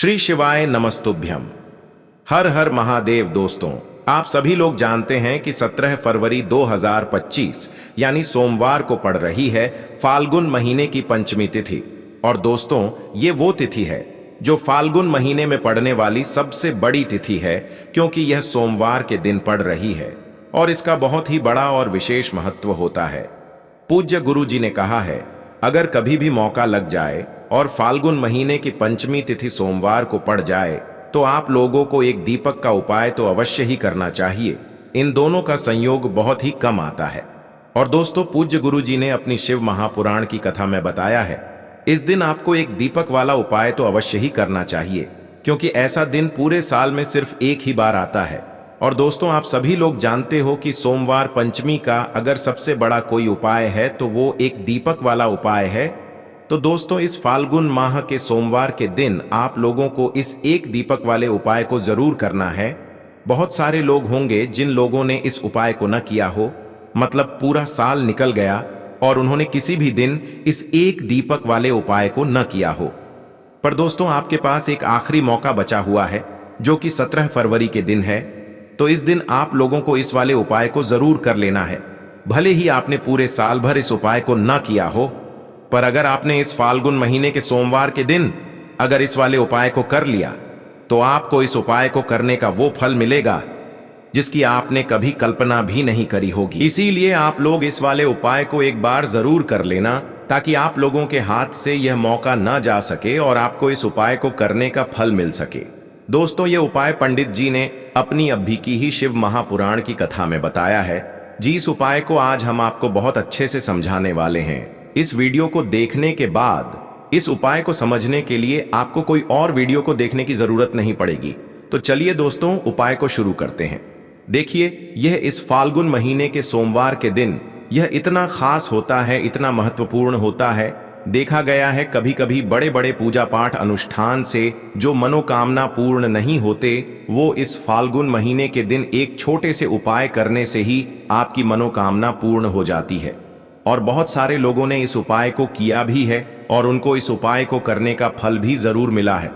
श्री शिवाय नमस्तुभ्यम। हर हर महादेव। दोस्तों, आप सभी लोग जानते हैं कि 17 फरवरी 2025 यानी सोमवार को पड़ रही है फाल्गुन महीने की पंचमी तिथि। और दोस्तों, ये वो तिथि है जो फाल्गुन महीने में पड़ने वाली सबसे बड़ी तिथि है, क्योंकि यह सोमवार के दिन पड़ रही है और इसका बहुत ही बड़ा और विशेष महत्व होता है। पूज्य गुरु जी ने कहा है, अगर कभी भी मौका लग जाए और फाल्गुन महीने की पंचमी तिथि सोमवार को पड़ जाए तो आप लोगों को एक दीपक का उपाय तो अवश्य ही करना चाहिए। इन दोनों का संयोग बहुत ही कम आता है। और दोस्तों, पूज्य गुरु जी ने अपनी शिव महापुराण की कथा में बताया है, इस दिन आपको एक दीपक वाला उपाय तो अवश्य ही करना चाहिए, क्योंकि ऐसा दिन पूरे साल में सिर्फ एक ही बार आता है। और दोस्तों, आप सभी लोग जानते हो कि सोमवार पंचमी का अगर सबसे बड़ा कोई उपाय है तो वो एक दीपक वाला उपाय है। तो दोस्तों, इस फाल्गुन माह के सोमवार के दिन आप लोगों को इस एक दीपक वाले उपाय को जरूर करना है। बहुत सारे लोग होंगे जिन लोगों ने इस उपाय को न किया हो, मतलब पूरा साल निकल गया और उन्होंने किसी भी दिन इस एक दीपक वाले उपाय को न किया हो। पर दोस्तों, आपके पास एक आखिरी मौका बचा हुआ है, जो कि 17 फरवरी के दिन है। तो इस दिन आप लोगों को इस वाले उपाय को जरूर कर लेना है। भले ही आपने पूरे साल भर इस उपाय को न किया हो, पर अगर आपने इस फाल्गुन महीने के सोमवार के दिन अगर इस वाले उपाय को कर लिया तो आपको इस उपाय को करने का वो फल मिलेगा जिसकी आपने कभी कल्पना भी नहीं करी होगी। इसीलिए आप लोग इस वाले उपाय को एक बार जरूर कर लेना, ताकि आप लोगों के हाथ से यह मौका ना जा सके और आपको इस उपाय को करने का फल मिल सके। दोस्तों, ये उपाय पंडित जी ने अपनी अभी की ही शिव महापुराण की कथा में बताया है। जिस उपाय को आज हम आपको बहुत अच्छे से समझाने वाले हैं। इस वीडियो को देखने के बाद इस उपाय को समझने के लिए आपको कोई और वीडियो को देखने की जरूरत नहीं पड़ेगी। तो चलिए दोस्तों, उपाय को शुरू करते हैं। देखिए, यह इस फाल्गुन महीने के सोमवार के दिन यह इतना खास होता है, इतना महत्वपूर्ण होता है। देखा गया है कभी कभी बड़े बड़े पूजा पाठ अनुष्ठान से जो मनोकामना पूर्ण नहीं होते, वो इस फाल्गुन महीने के दिन एक छोटे से उपाय करने से ही आपकी मनोकामना पूर्ण हो जाती है। और बहुत सारे लोगों ने इस उपाय को किया भी है और उनको इस उपाय को करने का फल भी जरूर मिला है।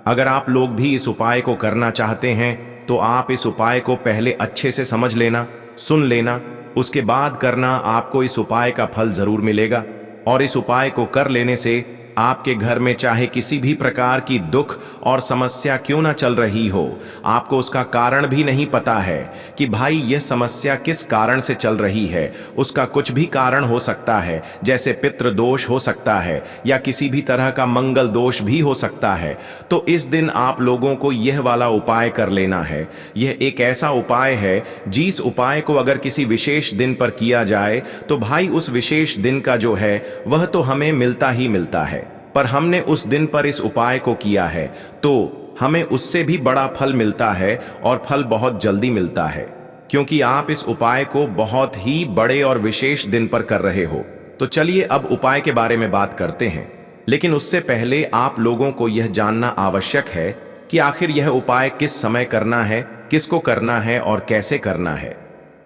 अगर आप लोग भी इस उपाय को करना चाहते हैं तो आप इस उपाय को पहले अच्छे से समझ लेना, सुन लेना, उसके बाद करना। आपको इस उपाय का फल जरूर मिलेगा। और इस उपाय को कर लेने से आपके घर में चाहे किसी भी प्रकार की दुख और समस्या क्यों ना चल रही हो, आपको उसका कारण भी नहीं पता है कि भाई यह समस्या किस कारण से चल रही है। उसका कुछ भी कारण हो सकता है, जैसे पितृ दोष हो सकता है या किसी भी तरह का मंगल दोष भी हो सकता है। तो इस दिन आप लोगों को यह वाला उपाय कर लेना है। यह एक ऐसा उपाय है जिस उपाय को अगर किसी विशेष दिन पर किया जाए तो भाई उस विशेष दिन का जो है वह तो हमें मिलता ही मिलता है। पर हमने उस दिन पर इस उपाय को किया है तो हमें उससे भी बड़ा फल मिलता है, और फल बहुत जल्दी मिलता है, क्योंकि आप इस उपाय को बहुत ही बड़े और विशेष दिन पर कर रहे हो। तो चलिए अब उपाय के बारे में बात करते हैं। लेकिन उससे पहले आप लोगों को यह जानना आवश्यक है कि आखिर यह उपाय किस समय करना है, किसको करना है और कैसे करना है।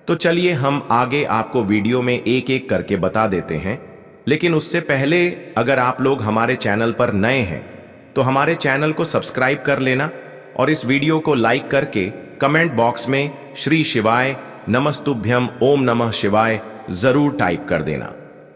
तो चलिए हम आगे आपको वीडियो में एक एक करके बता देते हैं। लेकिन उससे पहले अगर आप लोग हमारे चैनल पर नए हैं तो हमारे चैनल को सब्सक्राइब कर लेना और इस वीडियो को लाइक करके कमेंट बॉक्स में श्री शिवाय नमस्तुभ्यम ओम नमः शिवाय जरूर टाइप कर देना।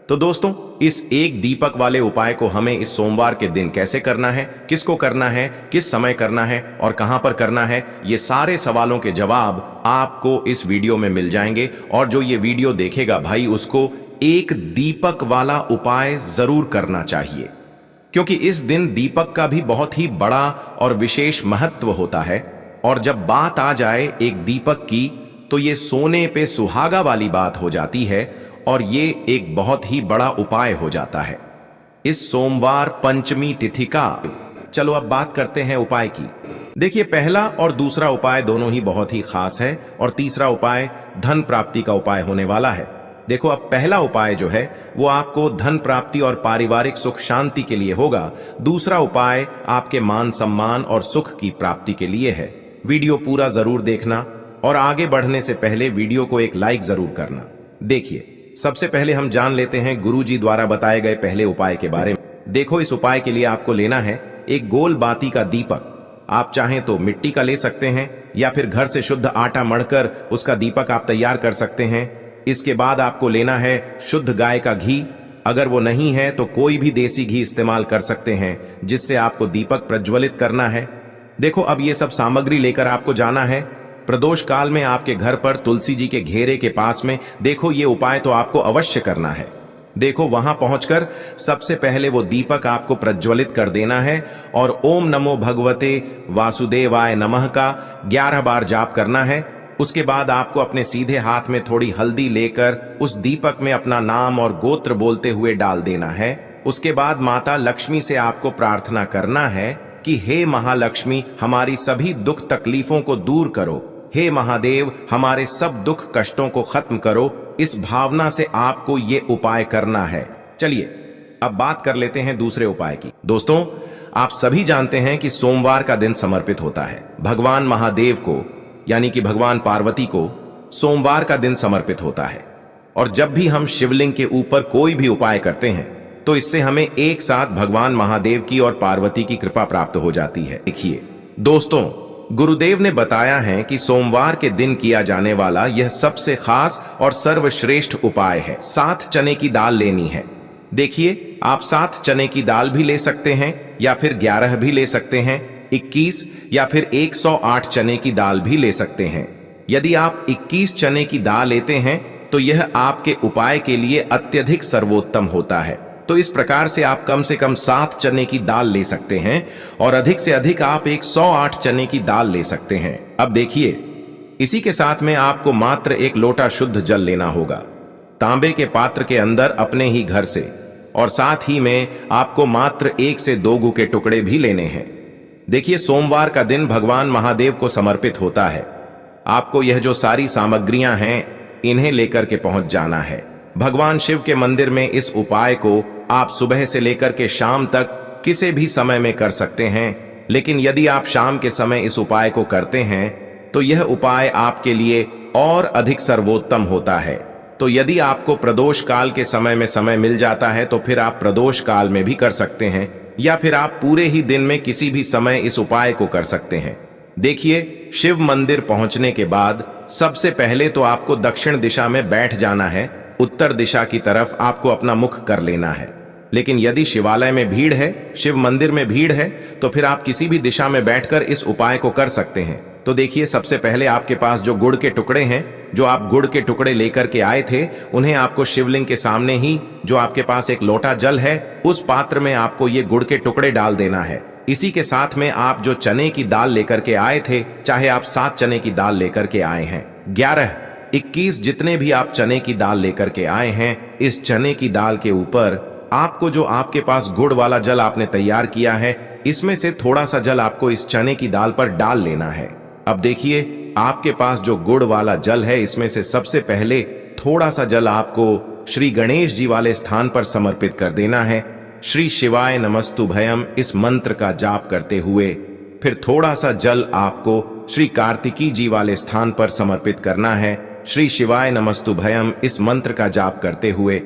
तो दोस्तों, इस एक दीपक वाले उपाय को हमें इस सोमवार के दिन कैसे करना है, किसको करना है, किस समय करना है और कहां पर करना है, ये सारे सवालों के जवाब आपको इस वीडियो में मिल जाएंगे। और जो ये वीडियो देखेगा भाई, उसको एक दीपक वाला उपाय जरूर करना चाहिए, क्योंकि इस दिन दीपक का भी बहुत ही बड़ा और विशेष महत्व होता है। और जब बात आ जाए एक दीपक की, तो ये सोने पे सुहागा वाली बात हो जाती है और ये एक बहुत ही बड़ा उपाय हो जाता है इस सोमवार पंचमी तिथि का। चलो अब बात करते हैं उपाय की। देखिए, पहला और दूसरा उपाय दोनों ही बहुत ही खास है और तीसरा उपाय धन प्राप्ति का उपाय होने वाला है। देखो, अब पहला उपाय जो है वो आपको धन प्राप्ति और पारिवारिक सुख शांति के लिए होगा। दूसरा उपाय आपके मान सम्मान और सुख की प्राप्ति के लिए है। वीडियो पूरा जरूर देखना और आगे बढ़ने से पहले वीडियो को एक लाइक जरूर करना। देखिए, सबसे पहले हम जान लेते हैं गुरु जी द्वारा बताए गए पहले उपाय के बारे में। देखो, इस उपाय के लिए आपको लेना है एक गोल बाती का दीपक आप चाहें तो मिट्टी का ले सकते हैं या फिर घर से शुद्ध आटा मढ़कर उसका दीपक आप तैयार कर सकते हैं। इसके बाद आपको लेना है शुद्ध गाय का घी। अगर वो नहीं है तो कोई भी देसी घी इस्तेमाल कर सकते हैं, जिससे आपको दीपक प्रज्वलित करना है। देखो, अब ये सब सामग्री लेकर आपको जाना है प्रदोष काल में आपके घर पर तुलसी जी के घेरे के पास में। देखो, ये उपाय तो आपको अवश्य करना है। देखो, वहां पहुंचकर सबसे पहले वो दीपक आपको प्रज्वलित कर देना है और ओम नमो भगवते वासुदेवाय नमः का 11 बार जाप करना है। उसके बाद आपको अपने सीधे हाथ में थोड़ी हल्दी लेकर उस दीपक में अपना नाम और गोत्र बोलते हुए डाल देना है। उसके बाद माता लक्ष्मी से आपको प्रार्थना करना है कि हे महालक्ष्मी, हमारी सभी दुख तकलीफों को दूर करो। हे महादेव, हमारे सब दुख कष्टों को खत्म करो। इस भावना से आपको ये उपाय करना है। चलिए अब बात कर लेते हैं दूसरे उपाय की। दोस्तों, आप सभी जानते हैं कि सोमवार का दिन समर्पित होता है भगवान महादेव को, यानी कि भगवान पार्वती को सोमवार का दिन समर्पित होता है। और जब भी हम शिवलिंग के ऊपर कोई भी उपाय करते हैं तो इससे हमें एक साथ भगवान महादेव की और पार्वती की कृपा प्राप्त हो जाती है। देखिए दोस्तों, गुरुदेव ने बताया है कि सोमवार के दिन किया जाने वाला यह सबसे खास और सर्वश्रेष्ठ उपाय है। 7 चने की दाल लेनी है। देखिए, आप 7 चने की दाल भी ले सकते हैं या फिर 11 भी ले सकते हैं, 21 या फिर 108 चने की दाल भी ले सकते हैं। यदि आप 21 चने की दाल लेते हैं तो यह आपके उपाय के लिए अत्यधिक सर्वोत्तम होता है। तो इस प्रकार से आप कम से कम 7 चने की दाल ले सकते हैं और अधिक से अधिक आप 108 चने की दाल ले सकते हैं। अब देखिए, इसी के साथ में आपको मात्र 1 लोटा शुद्ध जल लेना होगा, तांबे के पात्र के अंदर अपने ही घर से। और साथ ही में आपको मात्र 1 से 2 गू के टुकड़े भी लेने हैं। देखिए, सोमवार का दिन भगवान महादेव को समर्पित होता है। आपको यह जो सारी सामग्रियां हैं, इन्हें लेकर के पहुंच जाना है भगवान शिव के मंदिर में। इस उपाय को आप सुबह से लेकर के शाम तक किसी भी समय में कर सकते हैं, लेकिन यदि आप शाम के समय इस उपाय को करते हैं तो यह उपाय आपके लिए और अधिक सर्वोत्तम होता है। तो यदि आपको प्रदोष काल के समय में समय मिल जाता है तो फिर आप प्रदोष काल में भी कर सकते हैं, या फिर आप पूरे ही दिन में किसी भी समय इस उपाय को कर सकते हैं। देखिए, शिव मंदिर पहुंचने के बाद सबसे पहले तो आपको दक्षिण दिशा में बैठ जाना है। उत्तर दिशा की तरफ आपको अपना मुख कर लेना है। लेकिन यदि शिवालय में भीड़ है, शिव मंदिर में भीड़ है, तो फिर आप किसी भी दिशा में बैठकर इस उपाय को कर सकते हैं। तो देखिए, सबसे पहले आपके पास जो गुड़ के टुकड़े हैं, जो आप गुड़ के टुकड़े लेकर के आए थे, उन्हें आपको शिवलिंग के सामने ही जो आपके पास 1 लोटा जल है, उस पात्र में आपको ये गुड़ के टुकड़े डाल देना है। इसी के साथ में आप जो चने की दाल लेकर के आए थे, चाहे आप 7 चने की दाल लेकर के आए हैं, 11, 21 जितने भी आप चने की दाल लेकर के आए हैं, इस चने की दाल के ऊपर आपको जो आपके पास गुड़ वाला जल आपने तैयार किया है, इसमें से थोड़ा सा जल आपको इस चने की दाल पर डाल लेना है। अब देखिए, आपके पास जो गुड़ वाला जल है, इसमें से सबसे पहले थोड़ा सा जल आपको श्री गणेश जी वाले स्थान पर समर्पित कर देना है। श्री शिवाय नमस्तुभयम इस मंत्र का जाप करते हुए फिर थोड़ा सा जल आपको श्री कार्तिकी जी वाले स्थान पर समर्पित करना है। श्री शिवाय नमस्तुभयम इस मंत्र का जाप करते हुए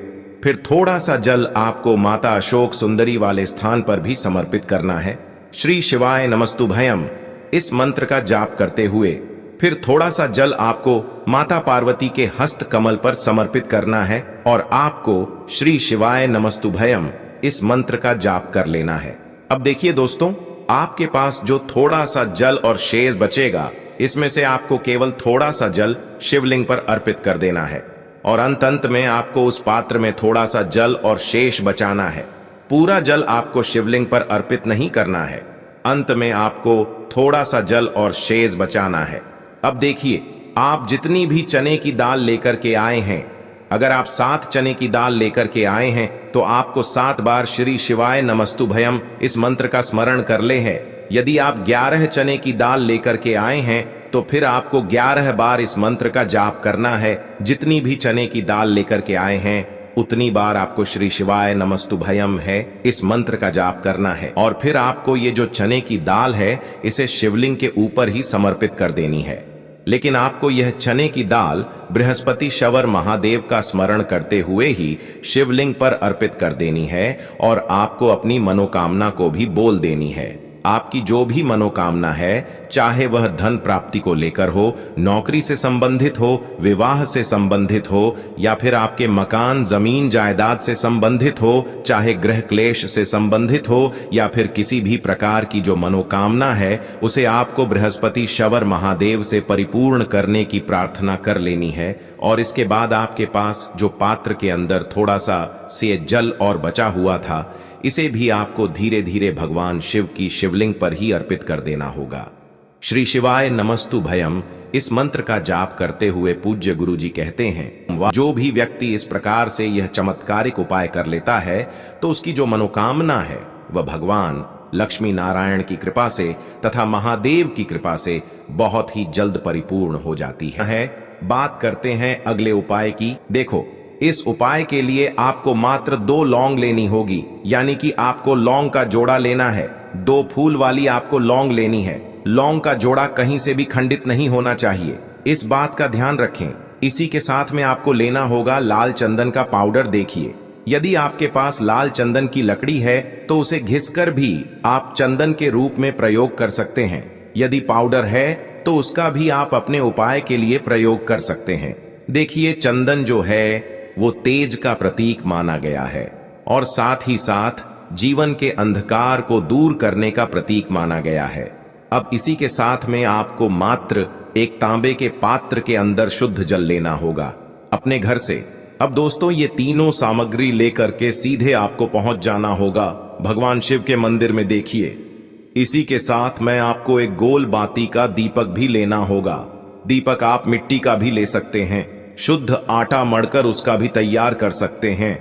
फिर थोड़ा सा जल आपको माता अशोक सुंदरी वाले स्थान पर भी समर्पित करना है। श्री शिवाय नमस्तुभयम इस मंत्र का जाप करते हुए फिर थोड़ा सा जल आपको माता पार्वती के हस्त कमल पर समर्पित करना है और आपको श्री शिवाय नमस्तुभयम इस मंत्र का जाप कर लेना है। अब देखिए दोस्तों, आपके पास जो थोड़ा सा जल और शेष बचेगा, इसमें से आपको केवल थोड़ा सा जल शिवलिंग पर अर्पित कर देना है और अंत में आपको उस पात्र में थोड़ा सा जल और शेष बचाना है। पूरा जल आपको शिवलिंग पर अर्पित नहीं करना है, अंत में आपको थोड़ा सा जल और शेष बचाना है। अब देखिए, आप जितनी भी चने की दाल लेकर के आए हैं, अगर आप 7 चने की दाल लेकर के आए हैं तो आपको 7 बार श्री शिवाय नमस्तुभयम इस मंत्र का स्मरण कर ले है। यदि आप 11 चने की दाल लेकर के आए हैं तो फिर आपको 11 बार इस मंत्र का जाप करना है। जितनी भी चने की दाल लेकर के आए हैं, उतनी बार आपको श्री शिवाय नमस्तुभयम है इस मंत्र का जाप करना है और फिर आपको ये जो चने की दाल है, इसे शिवलिंग के ऊपर ही समर्पित कर देनी है। लेकिन आपको यह चने की दाल बृहस्पति शवर महादेव का स्मरण करते हुए ही शिवलिंग पर अर्पित कर देनी है और आपको अपनी मनोकामना को भी बोल देनी है। आपकी जो भी मनोकामना है, चाहे वह धन प्राप्ति को लेकर हो, नौकरी से संबंधित हो, विवाह से संबंधित हो, या फिर आपके मकान जमीन जायदाद से संबंधित हो, चाहे गृह क्लेश से संबंधित हो, या फिर किसी भी प्रकार की जो मनोकामना है, उसे आपको बृहस्पति शवर महादेव से परिपूर्ण करने की प्रार्थना कर लेनी है। और इसके बाद आपके पास जो पात्र के अंदर थोड़ा सा से जल और बचा हुआ था, इसे भी आपको धीरे धीरे भगवान शिव की शिवलिंग पर ही अर्पित कर देना होगा। श्री शिवाय नमस्तु भयम इस मंत्र का जाप करते हुए पूज्य गुरु जी कहते हैं, जो भी व्यक्ति इस प्रकार से यह चमत्कारिक उपाय कर लेता है तो उसकी जो मनोकामना है वह भगवान लक्ष्मी नारायण की कृपा से तथा महादेव की कृपा से बहुत ही जल्द परिपूर्ण हो जाती है। बात करते हैं अगले उपाय की। देखो, इस उपाय के लिए आपको मात्र 2 लौंग लेनी होगी, यानी कि आपको लौंग का जोड़ा लेना है। 2 फूल वाली आपको लौंग लेनी है। लौंग का जोड़ा कहीं से भी खंडित नहीं होना चाहिए, इस बात का ध्यान रखें। इसी के साथ में आपको लेना होगा लाल चंदन का पाउडर। देखिए, यदि आपके पास लाल चंदन की लकड़ी है तो उसे घिसकर भी आप चंदन के रूप में प्रयोग कर सकते हैं। यदि पाउडर है तो उसका भी आप अपने उपाय के लिए प्रयोग कर सकते हैं। देखिए, चंदन जो है वो तेज का प्रतीक माना गया है और साथ ही साथ जीवन के अंधकार को दूर करने का प्रतीक माना गया है। अब इसी के साथ में आपको मात्र एक तांबे के पात्र के अंदर शुद्ध जल लेना होगा अपने घर से। अब दोस्तों, ये तीनों सामग्री लेकर के सीधे आपको पहुंच जाना होगा भगवान शिव के मंदिर में। देखिए, इसी के साथ में आपको एक गोल बाती का दीपक भी लेना होगा। दीपक आप मिट्टी का भी ले सकते हैं, शुद्ध आटा मढ़कर उसका भी तैयार कर सकते हैं।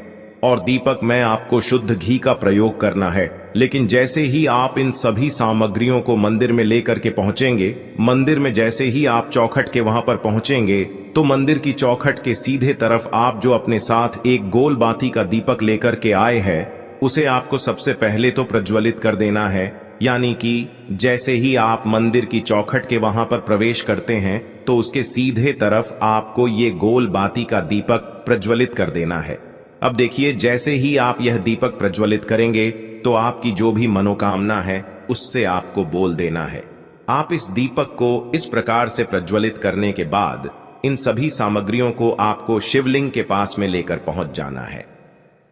और दीपक में आपको शुद्ध घी का प्रयोग करना है। लेकिन जैसे ही आप इन सभी सामग्रियों को मंदिर में लेकर के पहुंचेंगे, मंदिर में जैसे ही आप चौखट के वहां पर पहुंचेंगे तो मंदिर की चौखट के सीधे तरफ आप जो अपने साथ एक गोल बाती का दीपक लेकर के आए हैं, उसे आपको सबसे पहले तो प्रज्वलित कर देना है। यानी कि जैसे ही आप मंदिर की चौखट के वहां पर प्रवेश करते हैं तो उसके सीधे तरफ आपको ये गोल बाती का दीपक प्रज्वलित कर देना है। अब देखिए, जैसे ही आप यह दीपक प्रज्वलित करेंगे तो आपकी जो भी मनोकामना है उससे आपको बोल देना है। आप इस दीपक को इस प्रकार से प्रज्वलित करने के बाद इन सभी सामग्रियों को आपको शिवलिंग के पास में लेकर पहुंच जाना है।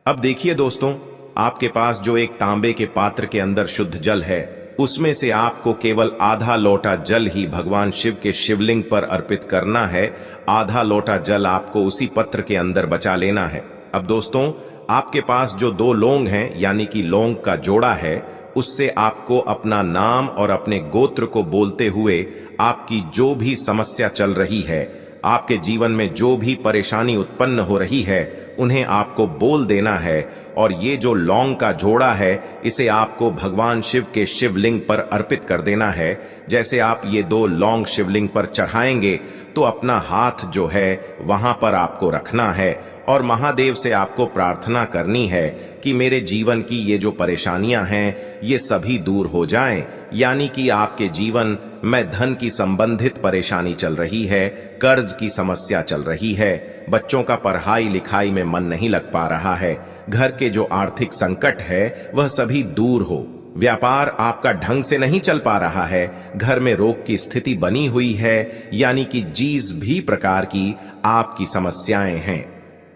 अब देखिए दोस्तों, आपके पास जो एक तांबे के पात्र के अंदर शुद्ध जल है, उसमें से आपको केवल आधा लोटा जल ही भगवान शिव के शिवलिंग पर अर्पित करना है। आधा लोटा जल आपको उसी पत्र के अंदर बचा लेना है। अब दोस्तों, आपके पास जो 2 लौंग हैं, यानी कि लौंग का जोड़ा है, उससे आपको अपना नाम और अपने गोत्र को बोलते हुए आपकी जो भी समस्या चल रही है, आपके जीवन में जो भी परेशानी उत्पन्न हो रही है, उन्हें आपको बोल देना है। और ये जो लौंग का जोड़ा है, इसे आपको भगवान शिव के शिवलिंग पर अर्पित कर देना है। जैसे आप ये 2 लौंग शिवलिंग पर चढ़ाएंगे तो अपना हाथ जो है वहां पर आपको रखना है और महादेव से आपको प्रार्थना करनी है कि मेरे जीवन की ये जो परेशानियां हैं ये सभी दूर हो जाएं। यानी कि आपके जीवन में धन की संबंधित परेशानी चल रही है, कर्ज की समस्या चल रही है, बच्चों का पढ़ाई लिखाई में मन नहीं लग पा रहा है, घर के जो आर्थिक संकट है वह सभी दूर हो, व्यापार आपका ढंग से नहीं चल पा रहा है, घर में रोग की स्थिति बनी हुई है, यानी कि जिस भी प्रकार की आपकी समस्याएं हैं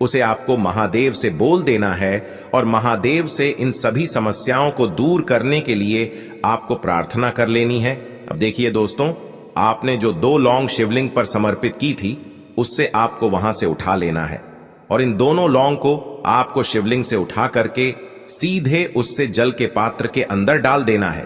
उसे आपको महादेव से बोल देना है और महादेव से इन सभी समस्याओं को दूर करने के लिए आपको प्रार्थना कर लेनी है। अब देखिए दोस्तों, आपने जो 2 लौंग शिवलिंग पर समर्पित की थी उससे आपको वहां से उठा लेना है और इन दोनों लौंग को आपको शिवलिंग से उठा करके सीधे उससे जल के पात्र के अंदर डाल देना है।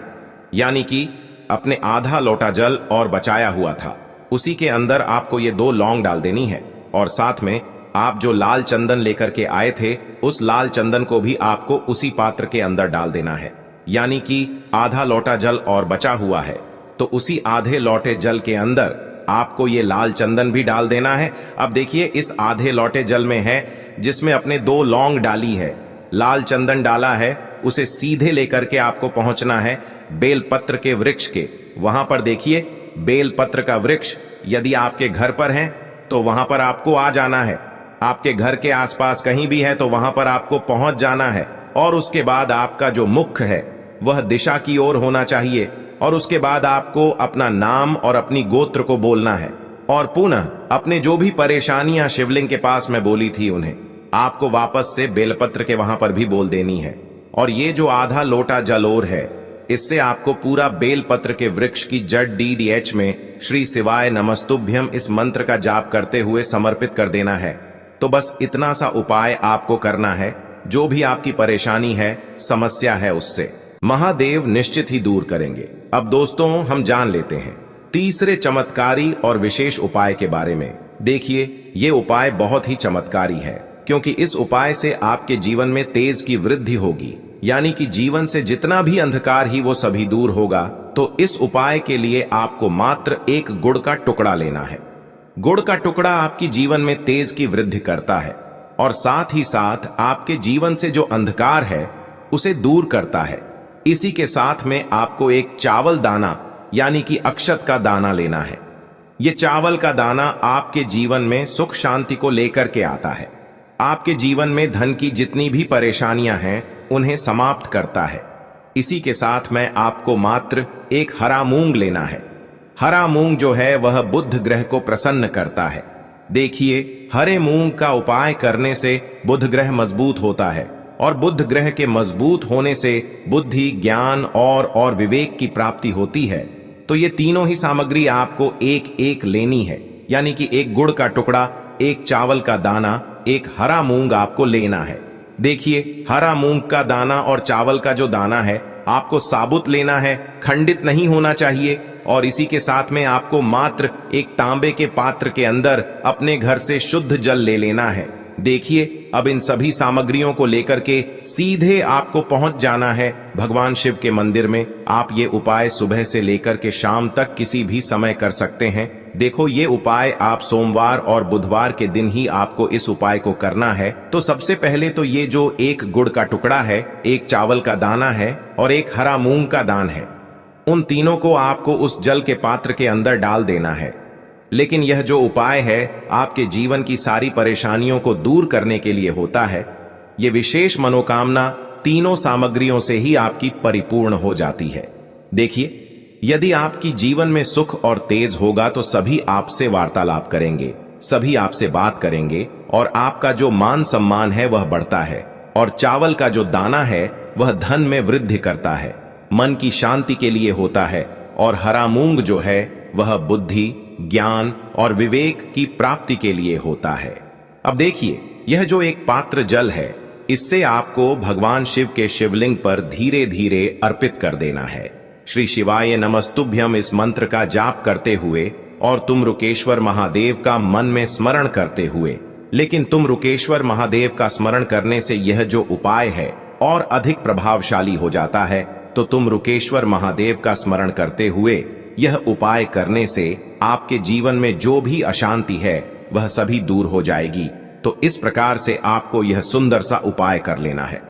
यानी कि अपने आधा लोटा जल और बचाया हुआ था उसी के अंदर आपको ये 2 लौंग डाल देनी है और साथ में आप जो लाल चंदन लेकर के आए थे उस लाल चंदन को भी आपको उसी पात्र के अंदर डाल देना है। यानी कि आधा लोटा जल और बचा हुआ है तो उसी आधे लोटे जल के अंदर आपको ये लाल चंदन भी डाल देना है। अब देखिए, इस आधे लोटे जल में है जिसमें अपने 2 लौंग डाली है, लाल चंदन डाला है, उसे सीधे लेकर के आपको पहुंचना है बेलपत्र के वृक्ष के। वहां पर देखिए, बेलपत्र का वृक्ष यदि आपके घर पर है तो वहां पर आपको आ जाना है, आपके घर के आसपास कहीं भी है तो वहां पर आपको पहुंच जाना है और उसके बाद आपका जो मुख है वह दिशा की ओर होना चाहिए और उसके बाद आपको अपना नाम और अपनी गोत्र को बोलना है और पुनः अपने जो भी परेशानियां शिवलिंग के पास में बोली थी उन्हें आपको वापस से बेलपत्र के वहां पर भी बोल देनी है। और ये जो आधा लोटा जल और है, इससे आपको पूरा बेलपत्र के वृक्ष की जड़ DDH में श्री शिवाय नमस्तुभ्यम इस मंत्र का जाप करते हुए समर्पित कर देना है। तो बस इतना सा उपाय आपको करना है, जो भी आपकी परेशानी है, समस्या है, उससे महादेव निश्चित ही दूर करेंगे। अब दोस्तों हम जान लेते हैं तीसरे चमत्कारी और विशेष उपाय के बारे में। देखिए ये उपाय बहुत ही चमत्कारी है, क्योंकि इस उपाय से आपके जीवन में तेज की वृद्धि होगी, यानी कि जीवन से जितना भी अंधकार ही वो सभी दूर होगा। तो इस उपाय के लिए आपको मात्र एक गुड़ का टुकड़ा लेना है। गुड़ का टुकड़ा आपकी जीवन में तेज की वृद्धि करता है और साथ ही साथ आपके जीवन से जो अंधकार है उसे दूर करता है। इसी के साथ में आपको एक चावल दाना यानी कि अक्षत का दाना लेना है। ये चावल का दाना आपके जीवन में सुख शांति को लेकर के आता है। आपके जीवन में धन की जितनी भी परेशानियां हैं उन्हें समाप्त करता है। इसी के साथ में आपको मात्र एक हरा मूंग लेना है। हरा मूंग जो है वह बुध ग्रह को प्रसन्न करता है। देखिए हरे मूंग का उपाय करने से बुध ग्रह मजबूत होता है और बुध ग्रह के मजबूत होने से बुद्धि, ज्ञान और विवेक की प्राप्ति होती है। तो ये तीनों ही सामग्री आपको एक एक लेनी है, यानी कि एक गुड़ का टुकड़ा, एक चावल का दाना, एक हरा मूंग आपको लेना है। देखिए हरा मूंग का दाना और चावल का जो दाना है आपको साबुत लेना है, खंडित नहीं होना चाहिए। और इसी के साथ में आपको मात्र एक तांबे के पात्र के अंदर अपने घर से शुद्ध जल ले लेना है। देखिए अब इन सभी सामग्रियों को लेकर के सीधे आपको पहुंच जाना है भगवान शिव के मंदिर में। आप ये उपाय सुबह से लेकर के शाम तक किसी भी समय कर सकते हैं। देखो ये उपाय आप सोमवार और बुधवार के दिन ही आपको इस उपाय को करना है। तो सबसे पहले तो ये जो एक गुड़ का टुकड़ा है, एक चावल का दाना है और एक हरा मूंग का दान है, उन तीनों को आपको उस जल के पात्र के अंदर डाल देना है। लेकिन यह जो उपाय है आपके जीवन की सारी परेशानियों को दूर करने के लिए होता है। ये विशेष मनोकामना तीनों सामग्रियों से ही आपकी परिपूर्ण हो जाती है। देखिए यदि आपकी जीवन में सुख और तेज होगा तो सभी आपसे वार्तालाप करेंगे, सभी आपसे बात करेंगे और आपका जो मान सम्मान है वह बढ़ता है। और चावल का जो दाना है वह धन में वृद्धि करता है, मन की शांति के लिए होता है। और हरा मूंग जो है वह बुद्धि, ज्ञान और विवेक की प्राप्ति के लिए होता है। अब देखिए यह जो एक पात्र जल है, इससे आपको भगवान शिव के शिवलिंग पर धीरे धीरे अर्पित कर देना है। श्री शिवाय नमस्तुभ्यम इस मंत्र का जाप करते हुए और तुम रुकेश्वर महादेव का मन में स्मरण करते हुए। लेकिन तुम रुकेश्वर महादेव का स्मरण करने से यह जो उपाय है और अधिक प्रभावशाली हो जाता है। तो तुम रुकेश्वर महादेव का स्मरण करते हुए यह उपाय करने से आपके जीवन में जो भी अशांति है वह सभी दूर हो जाएगी। तो इस प्रकार से आपको यह सुंदर सा उपाय कर लेना है।